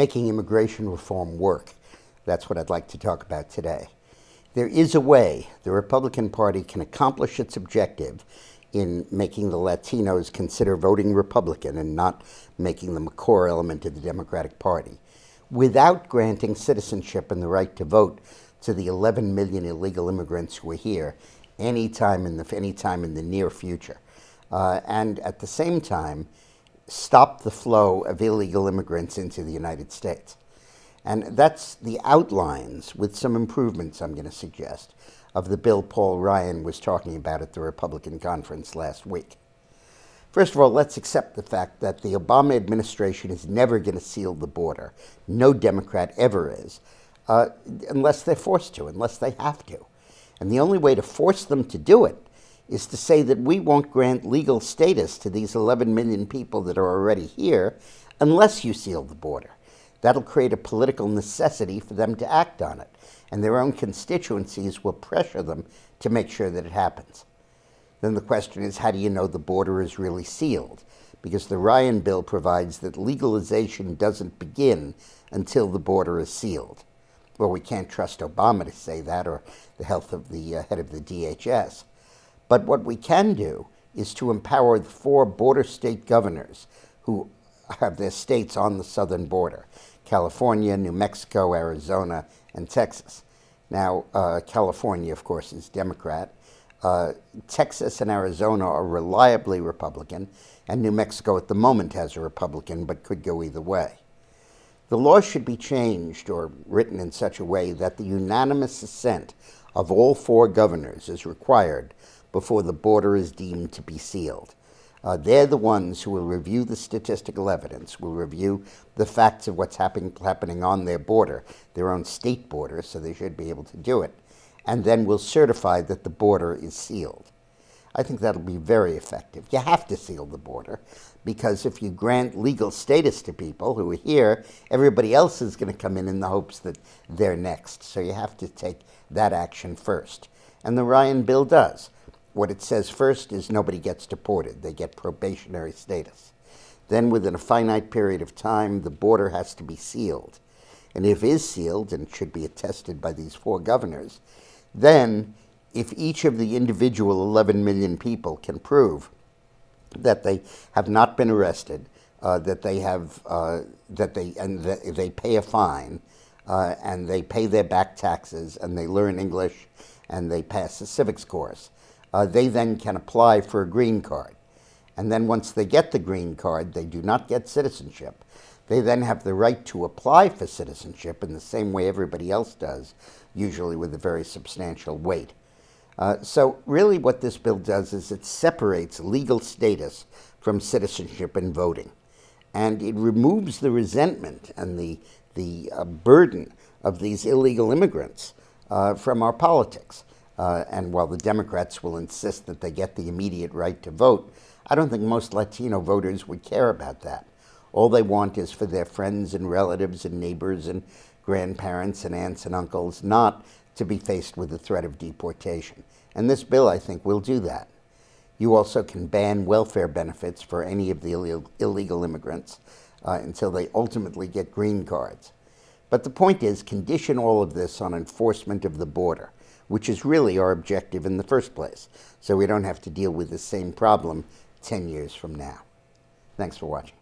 making immigration reform work. That's what I'd like to talk about today. There is a way the Republican Party can accomplish its objective in making the Latinos consider voting Republican and not making them a core element of the Democratic Party, without granting citizenship and the right to vote to the 11 million illegal immigrants who are here anytime in the near future. And at the same time, stop the flow of illegal immigrants into the United States. And that's the outlines, with some improvements I'm going to suggest, of the bill Paul Ryan was talking about at the Republican conference last week. First of all, let's accept the fact that the Obama administration is never going to seal the border. No Democrat ever is, unless they're forced to, unless they have to. And the only way to force them to do it is to say that we won't grant legal status to these 11 million people that are already here unless you seal the border. That'll create a political necessity for them to act on it, and their own constituencies will pressure them to make sure that it happens. Then the question is, how do you know the border is really sealed? Because the Ryan bill provides that legalization doesn't begin until the border is sealed. Well, we can't trust Obama to say that, or the health of the head of the DHS. But what we can do is to empower the 4 border state governors who have their states on the southern border: California, New Mexico, Arizona, and Texas. Now, California, of course, is Democrat. Texas and Arizona are reliably Republican, and New Mexico at the moment has a Republican, but could go either way. The law should be changed or written in such a way that the unanimous assent of all 4 governors is required before the border is deemed to be sealed. They're the ones who will review the statistical evidence, will review the facts of what's happening on their border, their own state border, so they should be able to do it, and then will certify that the border is sealed. I think that'll be very effective. You have to seal the border, because if you grant legal status to people who are here, everybody else is going to come in the hopes that they're next. So you have to take that action first. And the Ryan bill does. What it says first is nobody gets deported. They get probationary status. Then within a finite period of time, the border has to be sealed. And if it is sealed, and should be attested by these 4 governors, then if each of the individual 11 million people can prove that they have not been arrested, that they pay a fine, and they pay their back taxes, and they learn English, and they pass a civics course, they then can apply for a green card. And then once they get the green card, they do not get citizenship. They then have the right to apply for citizenship in the same way everybody else does, usually with a very substantial weight. So really what this bill does is it separates legal status from citizenship and voting. And it removes the resentment and the burden of these illegal immigrants from our politics. And while the Democrats will insist that they get the immediate right to vote, I don't think most Latino voters would care about that. All they want is for their friends and relatives and neighbors and grandparents and aunts and uncles not to be faced with the threat of deportation. And this bill, I think, will do that. You also can ban welfare benefits for any of the illegal immigrants until they ultimately get green cards. But the point is, condition all of this on enforcement of the border, which is really our objective in the first place, so we don't have to deal with the same problem 10 years from now. Thanks for watching.